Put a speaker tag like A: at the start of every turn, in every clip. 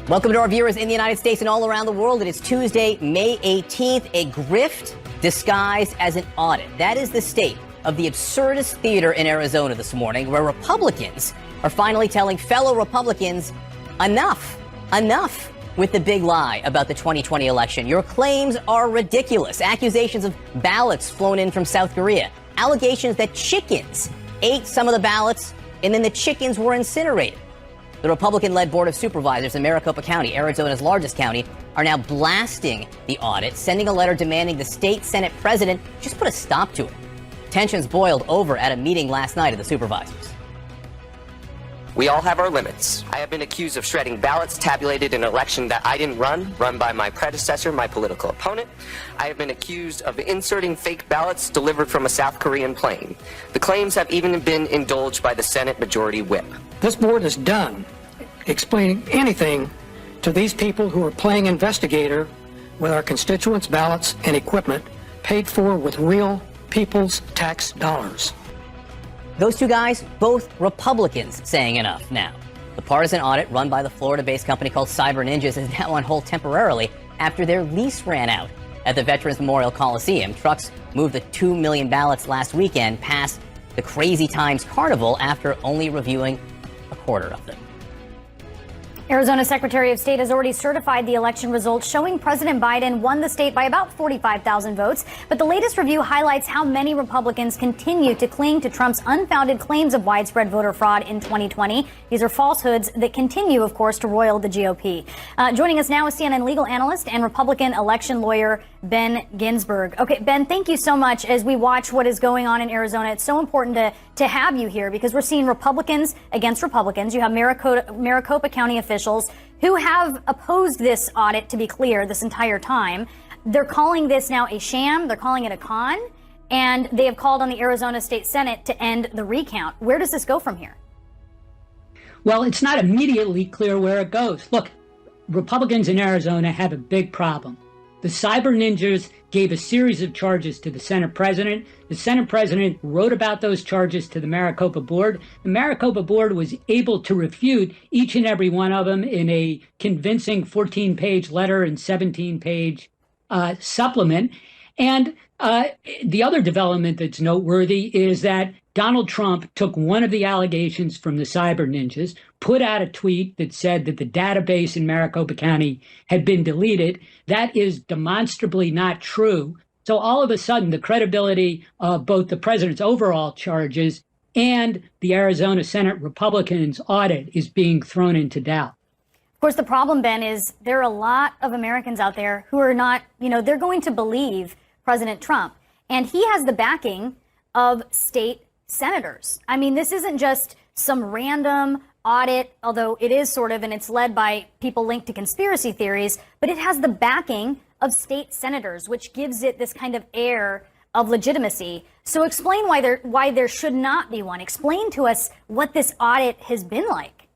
A: Welcome to our viewers in the United States and all around the world. It is Tuesday, May 18th, a grift disguised as an audit. That is the state of the absurdist theater in Arizona this morning, where Republicans are finally telling fellow Republicans, enough with the big lie about the 2020 election. Your claims are ridiculous. Accusations of ballots flown in from South Korea. Allegations that chickens ate some of the ballots and then the chickens were incinerated. The Republican-led Board of Supervisors in Maricopa County, Arizona's largest county, are now blasting the audit, sending a letter demanding the state Senate president just put a stop to it. Tensions boiled over at a meeting last night of the supervisors.
B: We all have our limits. I have been accused of shredding ballots tabulated in an election that I didn't run by my predecessor, my political opponent. I have been accused of inserting fake ballots delivered from a South Korean plane. The claims have even been indulged by the Senate Majority Whip.
C: This board is done explaining anything to these people who are playing investigator with our constituents' ballots and equipment paid for with real people's tax dollars.
A: Those two guys, both Republicans, saying enough now. The partisan audit run by the Florida-based company called Cyber Ninjas is now on hold temporarily after their lease ran out at the Veterans Memorial Coliseum. Trucks moved the 2 million ballots last weekend past the Crazy Times Carnival after only reviewing a quarter of them.
D: Arizona Secretary of State has already certified the election results, showing President Biden won the state by about 45,000 votes. But the latest review highlights how many Republicans continue to cling to Trump's unfounded claims of widespread voter fraud in 2020. These are falsehoods that continue, of course, to roil the GOP. Joining us now is CNN legal analyst and Republican election lawyer Ben Ginsberg. Okay, Ben, thank you so much. As we watch what is going on in Arizona, it's so important to have you here because we're seeing Republicans against Republicans. You have Maricopa County officials who have opposed this audit, to be clear, this entire time. They're calling this now a sham. They're calling it a con. And they have called on the Arizona State Senate to end the recount. Where does this go from here?
E: Well, it's not immediately clear where it goes. Look, Republicans in Arizona have a big problem. The Cyber Ninjas gave a series of charges to the Senate president. The Senate president wrote about those charges to the Maricopa board. The Maricopa board was able to refute each and every one of them in a convincing 14-page letter and 17-page supplement. And the other development that's noteworthy is that Donald Trump took one of the allegations from the Cyber Ninjas, put out a tweet that said that the database in Maricopa County had been deleted. That is demonstrably not true. So all of a sudden, the credibility of both the president's overall charges and the Arizona Senate Republicans' audit is being thrown into doubt.
D: Of course, the problem, Ben, is there are a lot of Americans out there who are not, they're going to believe President Trump. And he has the backing of state senators. I mean, this isn't just some random audit, although it is sort of, and it's led by people linked to conspiracy theories, but it has the backing of state senators, which gives it this kind of air of legitimacy. So explain why there should not be one. Explain to us what this audit has been like.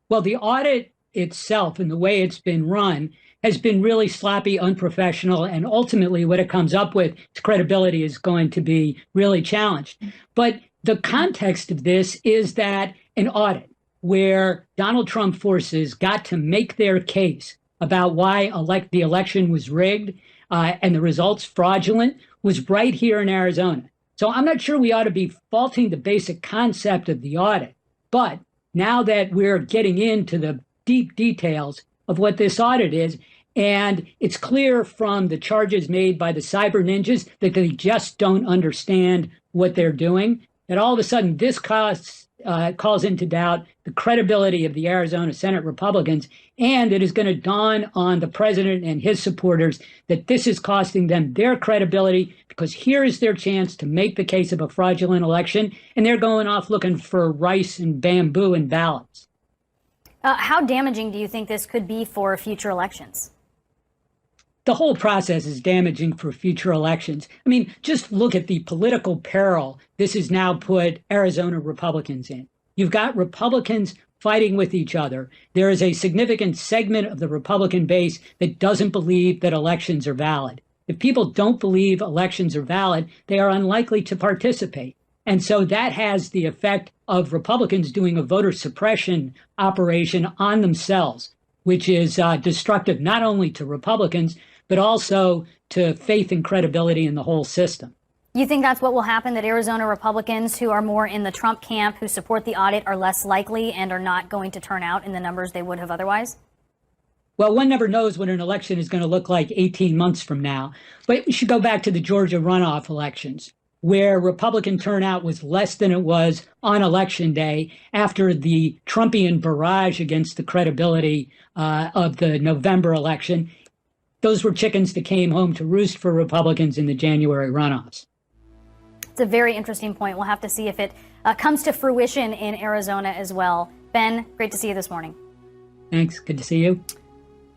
E: Well, the audit itself and the way it's been run has been really sloppy, unprofessional, and ultimately what it comes up with, its credibility is going to be really challenged. But the context of this is that an audit where Donald Trump forces got to make their case about why the election was rigged and the results fraudulent was right here in Arizona. So I'm not sure we ought to be faulting the basic concept of the audit. But now that we're getting into the deep details of what this audit is, and it's clear from the charges made by the Cyber Ninjas that they just don't understand what they're doing, that all of a sudden this calls into doubt the credibility of the Arizona Senate Republicans, and it is going to dawn on the president and his supporters that this is costing them their credibility because here is their chance to make the case of a fraudulent election, and they're going off looking for rice and bamboo and ballots.
D: How damaging do you think this could be for future elections?
E: The whole process is damaging for future elections. I mean, just look at the political peril this has now put Arizona Republicans in. You've got Republicans fighting with each other. There is a significant segment of the Republican base that doesn't believe that elections are valid. If people don't believe elections are valid, they are unlikely to participate. And so that has the effect of Republicans doing a voter suppression operation on themselves. which is destructive not only to Republicans, but also to faith and credibility in the whole system.
D: You think that's what will happen, that Arizona Republicans who are more in the Trump camp, who support the audit, are less likely and are not going to turn out in the numbers they would have otherwise?
E: Well, one never knows what an election is going to look like 18 months from now. But we should go back to the Georgia runoff elections, where Republican turnout was less than it was on Election Day after the Trumpian barrage against the credibility of the November election. Those were chickens that came home to roost for Republicans in the January runoffs.
D: It's a very interesting point. We'll have to see if it comes to fruition in Arizona as well. Ben, great to see you this morning.
E: Thanks. Good to see you.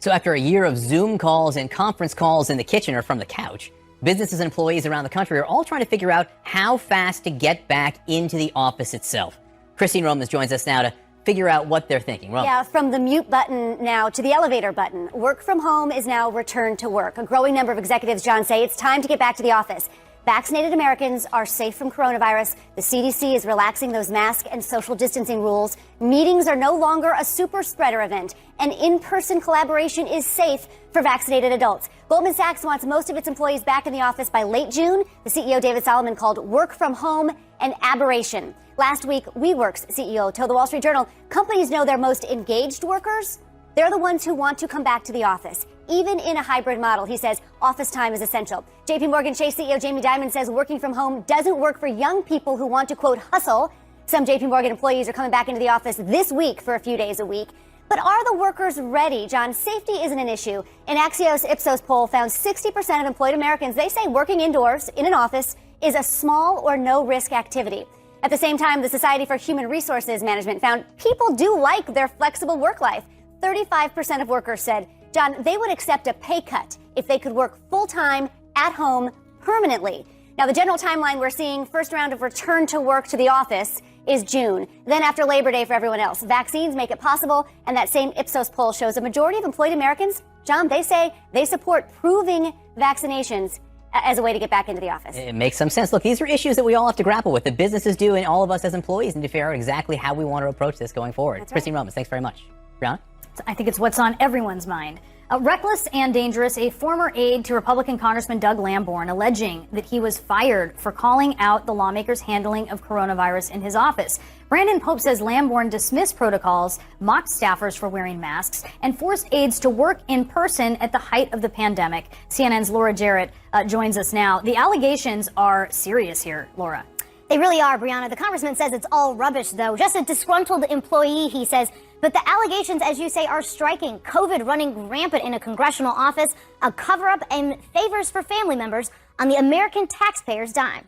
A: So after a year of Zoom calls and conference calls in the kitchen or from the couch, businesses and employees around the country are all trying to figure out how fast to get back into the office itself. Christine Romans joins us now to figure out what they're thinking. Romans.
F: Yeah, from the mute button now to the elevator button. Work from home is now return to work. A growing number of executives, John, say it's time to get back to the office. Vaccinated Americans are safe from coronavirus. The CDC is relaxing those mask and social distancing rules. Meetings are no longer a super spreader event. And in-person collaboration is safe for vaccinated adults. Goldman Sachs wants most of its employees back in the office by late June. The CEO, David Solomon, called work from home an aberration. Last week, WeWork's CEO told the Wall Street Journal companies know their most engaged workers. They're the ones who want to come back to the office. Even in a hybrid model, he says office time is essential. JP Morgan Chase CEO Jamie Dimon says working from home doesn't work for young people who want to, quote, hustle. Some JP Morgan employees are coming back into the office this week for a few days a week. But are the workers ready? John, safety isn't an issue. An Axios Ipsos poll found 60% of employed Americans, they say working indoors in an office is a small or no risk activity. At the same time, the Society for Human Resources Management found people do like their flexible work life. 35% of workers said, John, they would accept a pay cut if they could work full-time at home permanently. Now, the general timeline we're seeing, first round of return to work to the office is June. Then after Labor Day for everyone else. Vaccines make it possible, and that same Ipsos poll shows a majority of employed Americans, John, they say they support proving vaccinations as a way to get back into the office.
A: It makes some sense. Look, these are issues that we all have to grapple with. The businesses do, and all of us as employees need to figure out exactly how we want to approach this going forward.
F: That's right.
A: Christine Romans, thanks very much. Brianna?
D: I think it's what's on everyone's mind. Reckless and dangerous, a former aide to Republican Congressman Doug Lamborn alleging that he was fired for calling out the lawmakers' handling of coronavirus in his office. Brandon Pope says Lamborn dismissed protocols, mocked staffers for wearing masks, and forced aides to work in person at the height of the pandemic. CNN's Laura Jarrett joins us now. The allegations are serious here, Laura.
G: They really are, Brianna. The congressman says it's all rubbish, though. Just a disgruntled employee, he says. But the allegations, as you say, are striking. COVID running rampant in a congressional office, a cover-up, and favors for family members on the American taxpayers' dime.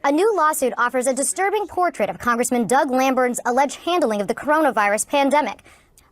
G: A new lawsuit offers a disturbing portrait of Congressman Doug Lamborn's alleged handling of the coronavirus pandemic.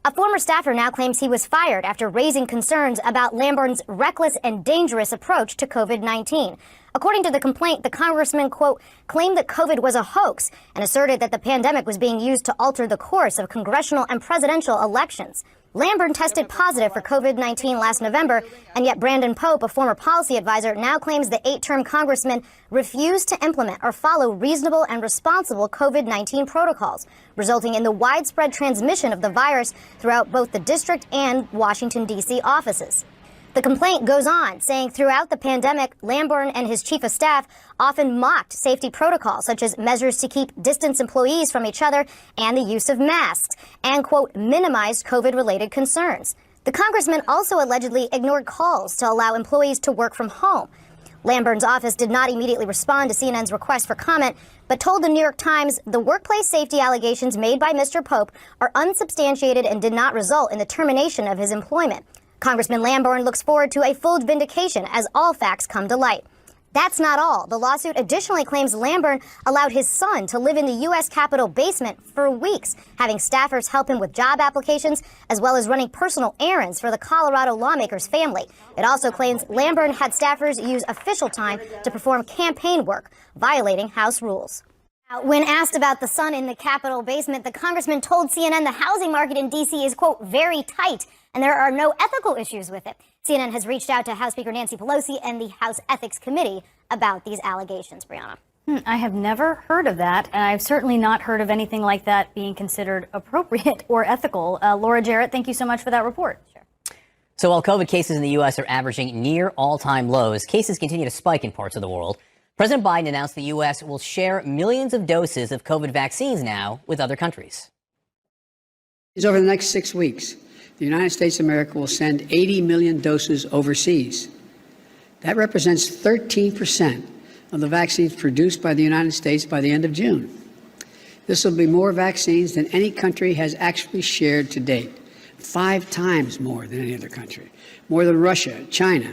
G: A former staffer now claims he was fired after raising concerns about Lamborn's reckless and dangerous approach to COVID-19. According to the complaint, the congressman, quote, claimed that COVID was a hoax and asserted that the pandemic was being used to alter the course of congressional and presidential elections. Lamborn tested positive for COVID-19 last November, and yet Brandon Pope, a former policy advisor, now claims the 8-term congressman refused to implement or follow reasonable and responsible COVID-19 protocols, resulting in the widespread transmission of the virus throughout both the district and Washington, D.C. offices. The complaint goes on, saying throughout the pandemic, Lamborn and his chief of staff often mocked safety protocols, such as measures to keep distance employees from each other and the use of masks, and, quote, minimized COVID-related concerns. The congressman also allegedly ignored calls to allow employees to work from home. Lamborn's office did not immediately respond to CNN's request for comment, but told the New York Times the workplace safety allegations made by Mr. Pope are unsubstantiated and did not result in the termination of his employment. Congressman Lamborn looks forward to a full vindication as all facts come to light. That's not all. The lawsuit additionally claims Lamborn allowed his son to live in the U.S. Capitol basement for weeks, having staffers help him with job applications, as well as running personal errands for the Colorado lawmaker's family. It also claims Lamborn had staffers use official time to perform campaign work, violating House rules. When asked about the son in the Capitol basement, the congressman told CNN the housing market in D.C. is, quote, very tight, and there are no ethical issues with it. CNN has reached out to House Speaker Nancy Pelosi and the House Ethics Committee about these allegations, Brianna.
D: I have never heard of that, and I've certainly not heard of anything like that being considered appropriate or ethical. Laura Jarrett, thank you so much for that report. Sure.
A: So while COVID cases in the U.S. are averaging near all-time lows, cases continue to spike in parts of the world. President Biden announced the U.S. will share millions of doses of COVID vaccines now with other countries.
H: Over the next 6 weeks, the United States of America will send 80 million doses overseas. That represents 13% of the vaccines produced by the United States by the end of June. This will be more vaccines than any country has actually shared to date, 5 times more than any other country, more than Russia, China.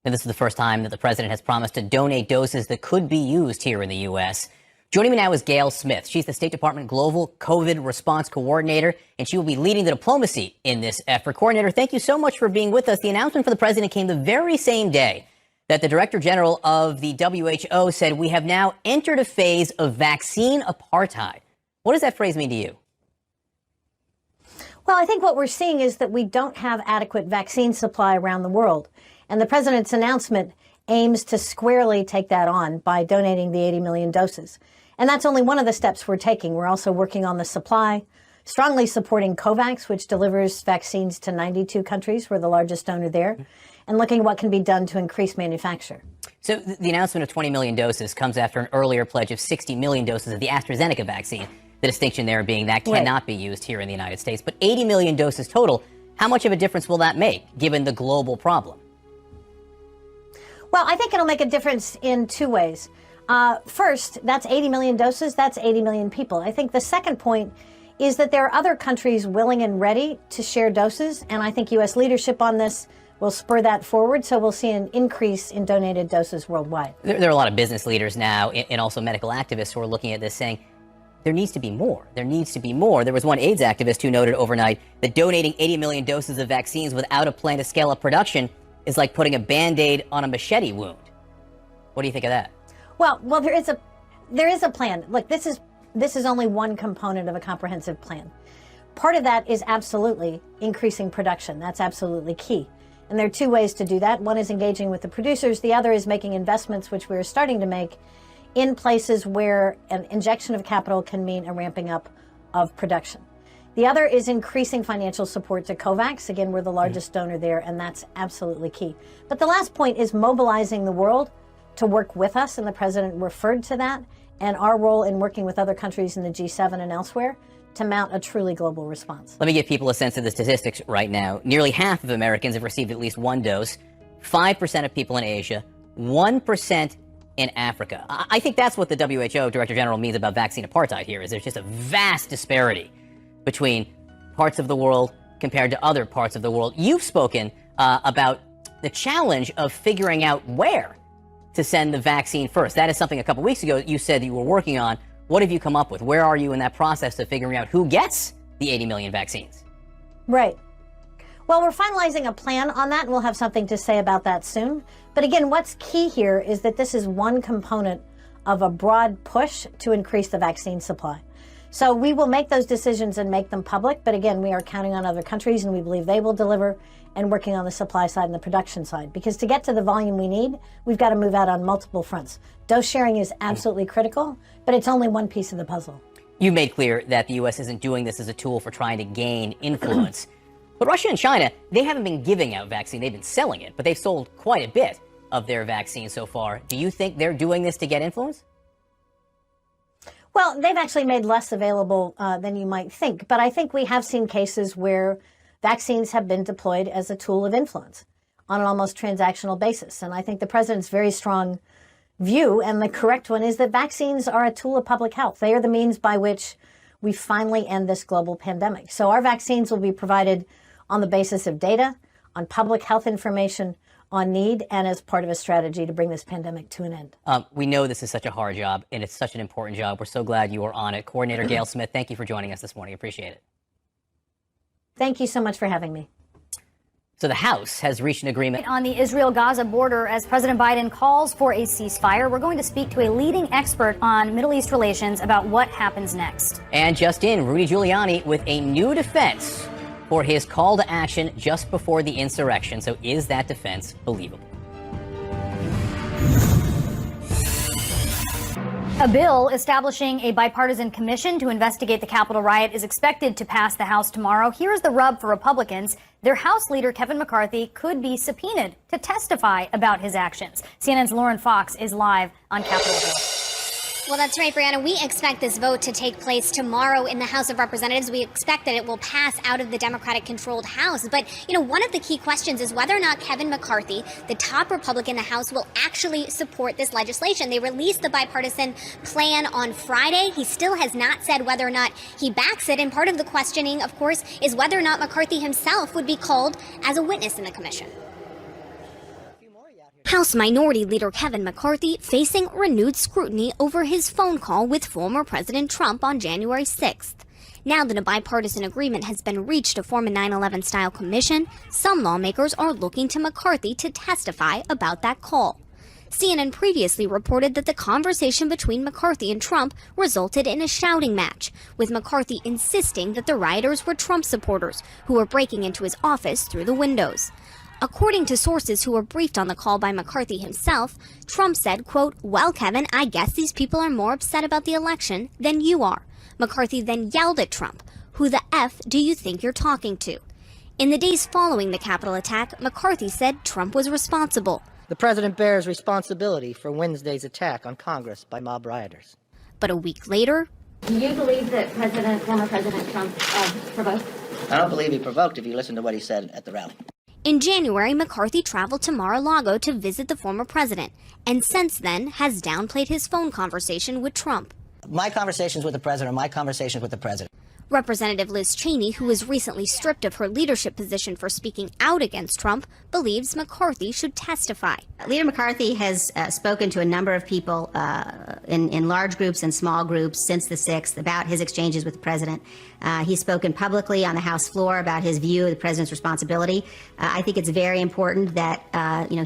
A: And this is the first time that the president has promised to donate doses that could be used here in the U.S. Joining me now is Gail Smith. She's the State Department Global COVID Response Coordinator, and she will be leading the diplomacy in this effort. Coordinator, thank you so much for being with us. The announcement for the president came the very same day that the Director General of the WHO said we have now entered a phase of vaccine apartheid. What does that phrase mean to you?
I: Well, I think what we're seeing is that we don't have adequate vaccine supply around the world. And the president's announcement aims to squarely take that on by donating the 80 million doses. And that's only one of the steps we're taking. We're also working on the supply, strongly supporting COVAX, which delivers vaccines to 92 countries. We're the largest donor there, and looking at what can be done to increase manufacture.
A: So the announcement of 20 million doses comes after an earlier pledge of 60 million doses of the AstraZeneca vaccine. The distinction there being that cannot be used here in the United States. But 80 million doses total, how much of a difference will that make, given the global problem?
I: Well, I think it'll make a difference in 2 ways. First, that's 80 million doses. That's 80 million people. I think the second point is that there are other countries willing and ready to share doses. And I think U.S. leadership on this will spur that forward. So we'll see an increase in donated doses worldwide.
A: There are a lot of business leaders now and also medical activists who are looking at this saying, there needs to be more. There needs to be more. There was one AIDS activist who noted overnight that donating 80 million doses of vaccines without a plan to scale up production is like putting a Band-Aid on a machete wound. What do you think of that?
I: Well, there is a plan. Look, this is only one component of a comprehensive plan. Part of that is absolutely increasing production. That's absolutely key. And there are 2 ways to do that. One is engaging with the producers. The other is making investments, which we're starting to make, in places where an injection of capital can mean a ramping up of production. The other is increasing financial support to COVAX. Again, we're the largest donor there, and that's absolutely key. But the last point is mobilizing the world to work with us, and the president referred to that, and our role in working with other countries in the G7 and elsewhere to mount a truly global response. Let
A: me give people a sense of the statistics right now. Nearly half of Americans have received at least 1 dose, 5% of people in Asia, 1% in Africa. I think that's what the WHO Director General means about vaccine apartheid here, is there's just a vast disparity between parts of the world compared to other parts of the world. You've spoken about the challenge of figuring out where to send the vaccine first. That is something a couple weeks ago you said that you were working on. What have you come up with? Where are you in that process of figuring out who gets the 80 million vaccines?
I: Right. Well, we're finalizing a plan on that, and we'll have something to say about that soon. But again, what's key here is that this is one component of a broad push to increase the vaccine supply. So we will make those decisions and make them public. But again, we are counting on other countries, and we believe they will deliver, and working on the supply side and the production side. Because to get to the volume we need, we've got to move out on multiple fronts. Dose sharing is absolutely critical, but it's only one piece of the puzzle.
A: You made clear that the U.S. isn't doing this as a tool for trying to gain influence. But Russia and China, they haven't been giving out vaccine. They've been selling it, but they've sold quite a bit of their vaccine so far. Do you think they're doing this to get influence?
I: Well, they've actually made less available than you might think. But I think we have seen cases where vaccines have been deployed as a tool of influence on an almost transactional basis. And I think the president's very strong view, and the correct one, is that vaccines are a tool of public health. They are the means by which we finally end this global pandemic. So our vaccines will be provided on the basis of data, on public health information, on need, and as part of a strategy to bring this pandemic to an end.
A: We know this is such a hard job, and it's such an important job. We're so glad you are on it. Coordinator Gail Smith, thank you for joining us this morning. Appreciate it.
I: Thank you so much for having me.
A: So the House has reached an agreement
D: on the Israel-Gaza border as President Biden calls for a ceasefire. We're going to speak to a leading expert on Middle East relations about what happens next.
A: And just in, Rudy Giuliani with a new defense for his call to action just before the insurrection. So is that defense believable?
D: A bill establishing a bipartisan commission to investigate the Capitol riot is expected to pass the House tomorrow. Here's the rub for Republicans. Their House leader, Kevin McCarthy, could be subpoenaed to testify about his actions. CNN's Lauren Fox is live on Capitol Hill.
J: Well, that's right, Brianna. We expect this vote to take place tomorrow in the House of Representatives. We expect that it will pass out of the Democratic-controlled House. But, one of the key questions is whether or not Kevin McCarthy, the top Republican in the House, will actually support this legislation. They released the bipartisan plan on Friday. He still has not said whether or not he backs it. And part of the questioning, of course, is whether or not McCarthy himself would be called as a witness in the commission. House Minority Leader Kevin McCarthy facing renewed scrutiny over his phone call with former President Trump on January 6th. Now that a bipartisan agreement has been reached to form a 9/11-style commission, some lawmakers are looking to McCarthy to testify about that call. CNN previously reported that the conversation between McCarthy and Trump resulted in a shouting match, with McCarthy insisting that the rioters were Trump supporters who were breaking into his office through the windows. According to sources who were briefed on the call by McCarthy himself, Trump said, quote, "Well, Kevin, I guess these people are more upset about the election than you are." McCarthy then yelled at Trump, "Who the F do you think you're talking to?" In the days following the Capitol attack, McCarthy said Trump was responsible.
K: The president bears responsibility for Wednesday's attack on Congress by mob rioters.
J: But a week later,
L: do you believe that former President Trump provoked?
K: I don't believe he provoked if you listen to what he said at the rally.
J: in January, McCarthy traveled to Mar-a-Lago to visit the former president, and since then has downplayed his phone conversation with Trump.
K: My conversations with the president are my conversations with the president.
J: Representative Liz Cheney, who was recently stripped of her leadership position for speaking out against Trump, believes McCarthy should testify.
M: Leader McCarthy has spoken to a number of people in large groups and small groups since the 6th about his exchanges with the president. He's spoken publicly on the House floor about his view of the president's responsibility. I think it's very important that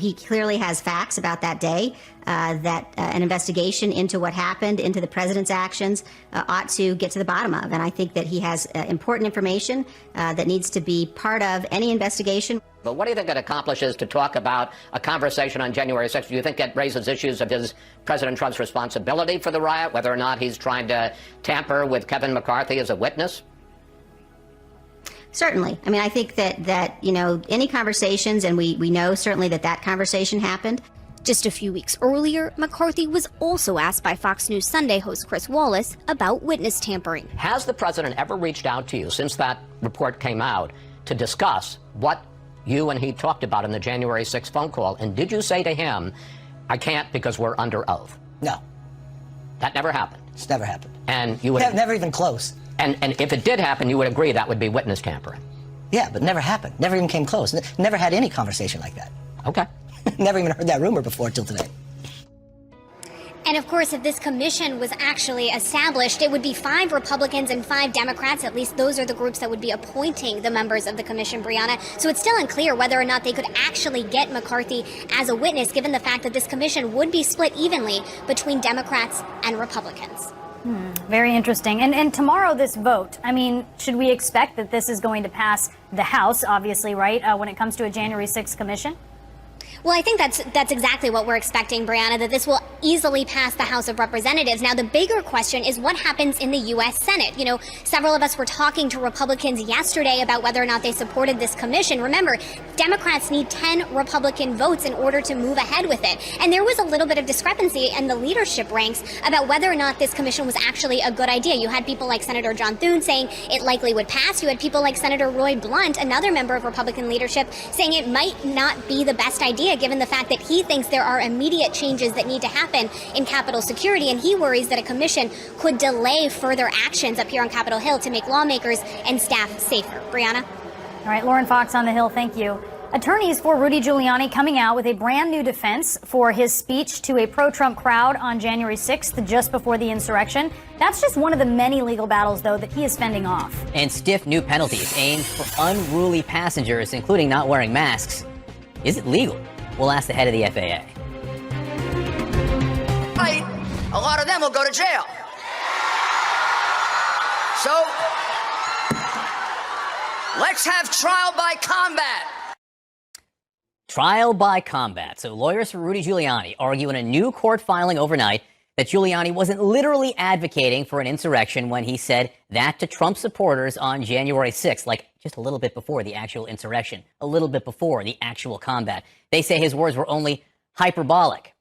M: he clearly has facts about that day, that an investigation into what happened, into the president's actions, ought to get to the bottom of. And I think that he has important information that needs to be part of any investigation.
N: But what do you think it accomplishes to talk about a conversation on January 6th? Do you think it raises issues of President Trump's responsibility for the riot, whether or not he's trying to tamper with Kevin McCarthy as a witness?
M: Certainly. I mean, I think that any conversations, and we know certainly that conversation happened.
J: Just a few weeks earlier, McCarthy was also asked by Fox News Sunday host Chris Wallace about witness tampering.
N: Has the president ever reached out to you since that report came out to discuss what you and he talked about in the January 6th phone call? And did you say to him, I can't because we're under oath?
K: No.
N: That never happened?
K: It's never happened.
N: And you would
K: never even close.
N: And if it did happen, you would agree that would be witness tampering?
K: Yeah, but never happened. Never even came close. Never had any conversation like that.
N: Okay.
K: Never even heard that rumor before till today.
J: And of course, if this commission was actually established, it would be 5 Republicans and 5 Democrats. At least those are the groups that would be appointing the members of the commission, Brianna. So it's still unclear whether or not they could actually get McCarthy as a witness, given the fact that this commission would be split evenly between Democrats and Republicans.
D: Very interesting. And tomorrow, this vote, I mean, should we expect that this is going to pass the House, obviously, right, when it comes to a January 6th commission?
J: Well, I think that's exactly what we're expecting, Brianna, that this will easily pass the House of Representatives. Now, the bigger question is what happens in the U.S. Senate. You know, several of us were talking to Republicans yesterday about whether or not they supported this commission. Remember, Democrats need 10 Republican votes in order to move ahead with it. And there was a little bit of discrepancy in the leadership ranks about whether or not this commission was actually a good idea. You had people like Senator John Thune saying it likely would pass. You had people like Senator Roy Blunt, another member of Republican leadership, saying it might not be the best idea, given the fact that he thinks there are immediate changes that need to happen in Capitol security, and he worries that a commission could delay further actions up here on Capitol Hill to make lawmakers and staff safer. Brianna?
D: All right, Lauren Fox on the Hill, thank you. Attorneys for Rudy Giuliani coming out with a brand new defense for his speech to a pro-Trump crowd on January 6th, just before the insurrection. That's just one of the many legal battles, though, that he is fending off.
A: And stiff new penalties aimed for unruly passengers, including not wearing masks. Is it legal? We'll ask the head of the FAA.
O: Right, a lot of them will go to jail. So, let's have trial by combat.
A: Trial by combat. So lawyers for Rudy Giuliani argue in a new court filing overnight that Giuliani wasn't literally advocating for an insurrection when he said that to Trump supporters on January 6th, like just a little bit before the actual insurrection, a little bit before the actual combat. They say his words were only hyperbolic.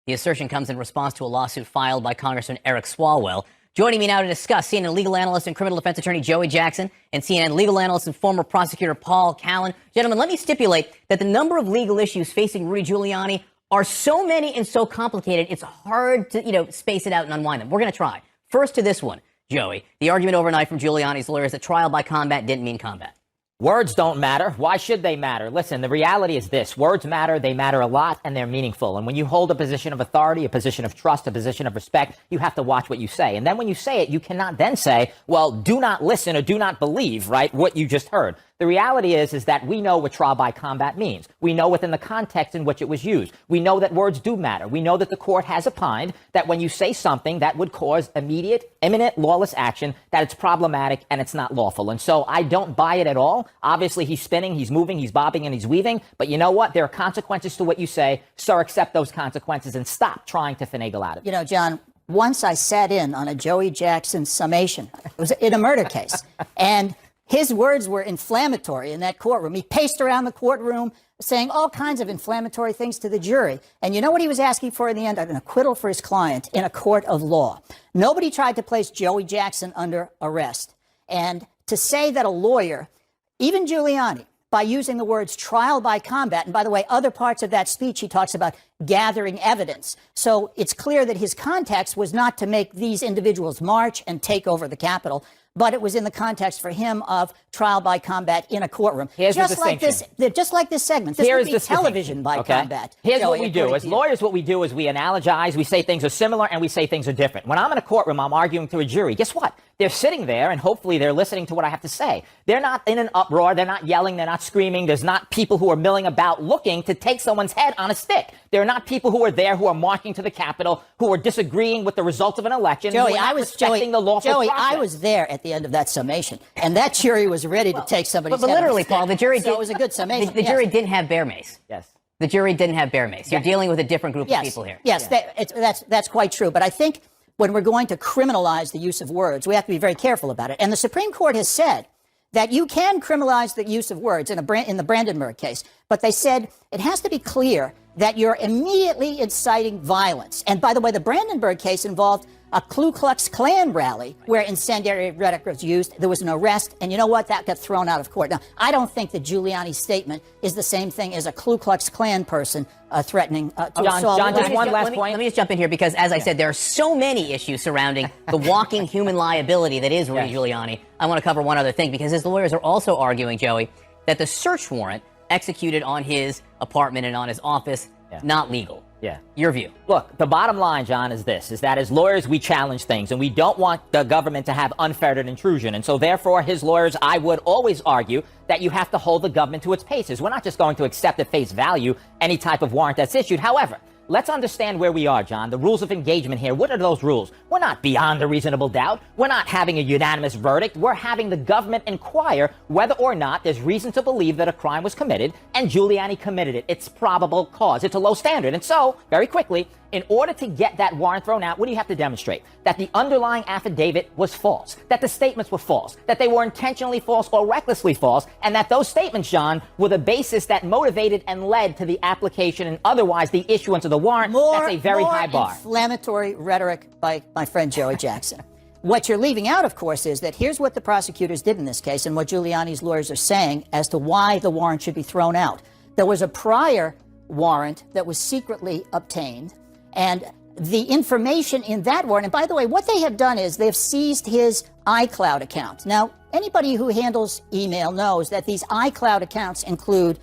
A: The assertion comes in response to a lawsuit filed by Congressman Eric Swalwell. Joining me now to discuss, CNN legal analyst and criminal defense attorney Joey Jackson and CNN legal analyst and former prosecutor Paul Callan. Gentlemen, let me stipulate that the number of legal issues facing Rudy Giuliani are so many and so complicated, it's hard to, space it out and unwind them. We're going to try. First to this one, Joey. The argument overnight from Giuliani's lawyers that trial by combat didn't mean combat.
P: Words don't matter. Why should they matter? Listen, the reality is this. Words matter. They matter a lot, and they're meaningful. And when you hold a position of authority, a position of trust, a position of respect, you have to watch what you say. And then when you say it, you cannot then say, well, do not listen or do not believe, right, what you just heard. The reality is that we know what trial by combat means. We know within the context in which it was used. We know that words do matter. We know that the court has opined that when you say something that would cause immediate, imminent, lawless action, that it's problematic and it's not lawful. And so I don't buy it at all. Obviously, he's spinning, he's moving, he's bobbing, and he's weaving. But you know what? There are consequences to what you say. Sir, accept those consequences and stop trying to finagle out of it.
Q: You know, John, once I sat in on a Joey Jackson summation. It was in a murder case. And his words were inflammatory in that courtroom. He paced around the courtroom saying all kinds of inflammatory things to the jury. And you know what he was asking for in the end? An acquittal for his client in a court of law. Nobody tried to place Joey Jackson under arrest. And to say that a lawyer, even Giuliani, by using the words trial by combat, and by the way, other parts of that speech, he talks about gathering evidence. So it's clear that his context was not to make these individuals march and take over the Capitol, but it was in the context for him of trial by combat in a courtroom.
P: Here's
Q: just
P: the
Q: like this segment. This would be television by combat.
P: Here's
Q: Joey,
P: what we do. As lawyers, what we do is we analogize, we say things are similar, and we say things are different. When I'm in a courtroom, I'm arguing to a jury. Guess what? They're sitting there, and hopefully they're listening to what I have to say. They're not in an uproar. They're not yelling. They're not screaming. There's not people who are milling about looking to take someone's head on a stick. There are not people who are there who are marching to the Capitol, who are disagreeing with the results of an election.
Q: Joey,
P: I was respecting the lawful process.
Q: I was there at the end of that summation, and that jury was ready to take somebody's
A: But
Q: head
A: literally,
Q: on a stick.
A: Paul, the jury
Q: So it was a good summation.
A: The jury didn't have bear mace.
P: Yes.
A: The jury didn't have bear mace. You're dealing with a different group of people here.
Q: Yes, that's quite true. But I think when we're going to criminalize the use of words, we have to be very careful about it. And the Supreme Court has said that you can criminalize the use of words in the Brandenburg case, but they said it has to be clear that you're immediately inciting violence. And by the way, the Brandenburg case involved a Ku Klux Klan rally where incendiary rhetoric was used. There was an arrest, and you know what? That got thrown out of court. Now, I don't think that Giuliani's statement is the same thing as a Ku Klux Klan person threatening to assault.
P: John, just one last point.
A: Let me just jump in here because, as I said, there are so many issues surrounding the walking human liability that is Rudy Giuliani. I want to cover one other thing because his lawyers are also arguing, Joey, that the search warrant executed on his apartment and on his office, not legal.
P: Yeah.
A: Your view.
P: Look, the bottom line, John, is this, is that as lawyers, we challenge things, and we don't want the government to have unfettered intrusion. And so therefore, his lawyers, I would always argue that you have to hold the government to its paces. We're not just going to accept at face value any type of warrant that's issued. However, let's understand where we are, John. The rules of engagement here. What are those rules? We're not beyond a reasonable doubt. We're not having a unanimous verdict. We're having the government inquire whether or not there's reason to believe that a crime was committed and Giuliani committed it. It's probable cause. It's a low standard. And so, very quickly, in order to get that warrant thrown out, what do you have to demonstrate? That the underlying affidavit was false, that the statements were false, that they were intentionally false or recklessly false, and that those statements, John, were the basis that motivated and led to the application and otherwise the issuance of the warrant. That's a very high bar.
Q: Inflammatory rhetoric by my friend Joey Jackson. What you're leaving out, of course, is that here's what the prosecutors did in this case and what Giuliani's lawyers are saying as to why the warrant should be thrown out. There was a prior warrant that was secretly obtained, and the information in that warrant, and by the way, what they have done is they've seized his iCloud account. Now, anybody who handles email knows that these iCloud accounts include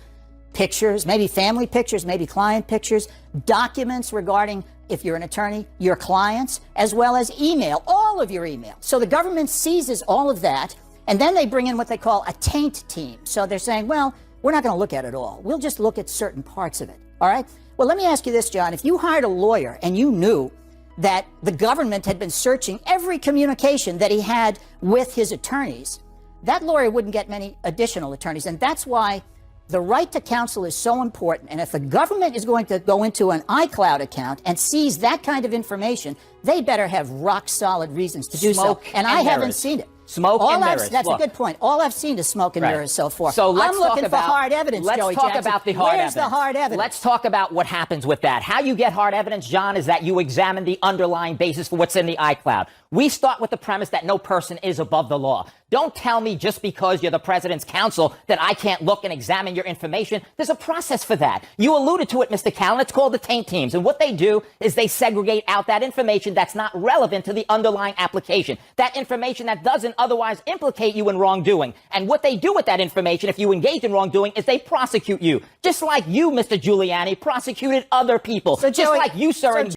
Q: pictures, maybe family pictures, maybe client pictures, documents regarding, if you're an attorney, your clients, as well as email, all of your email. So the government seizes all of that, and then they bring in what they call a taint team. So they're saying, well, we're not going to look at it all. We'll just look at certain parts of it. All right? Well, let me ask you this, John. If you hired a lawyer and you knew that the government had been searching every communication that he had with his attorneys, that lawyer wouldn't get many additional attorneys. And that's why The right to counsel is so important. And if the government is going to go into an iCloud account and seize that kind of information, they better have rock solid reasons to do so. And I haven't seen it.
P: Smoke and mirrors.
Q: That's a good point. All I've seen is smoke and mirrors so far.
P: So let's
Q: I'm looking
P: talk about
Q: for hard evidence,
P: let's
Q: Joey
P: talk
Q: Jackson.
P: about the hard
Q: Where's
P: evidence.
Q: the hard evidence?
P: Let's talk about what happens with that. How you get hard evidence, John, is that you examine the underlying basis for what's in the iCloud. We start with the premise that no person is above the law. Don't tell me just because you're the president's counsel that I can't look and examine your information. There's a process for that. You alluded to it, Mr. Callen. It's called the taint teams. And what they do is they segregate out that information that's not relevant to the underlying application, that information that doesn't otherwise implicate you in wrongdoing. And what they do with that information, if you engage in wrongdoing, is they prosecute you. Just like you, Mr. Giuliani, prosecuted other people.
Q: So,
P: just
Q: Joey,
P: like you, sir.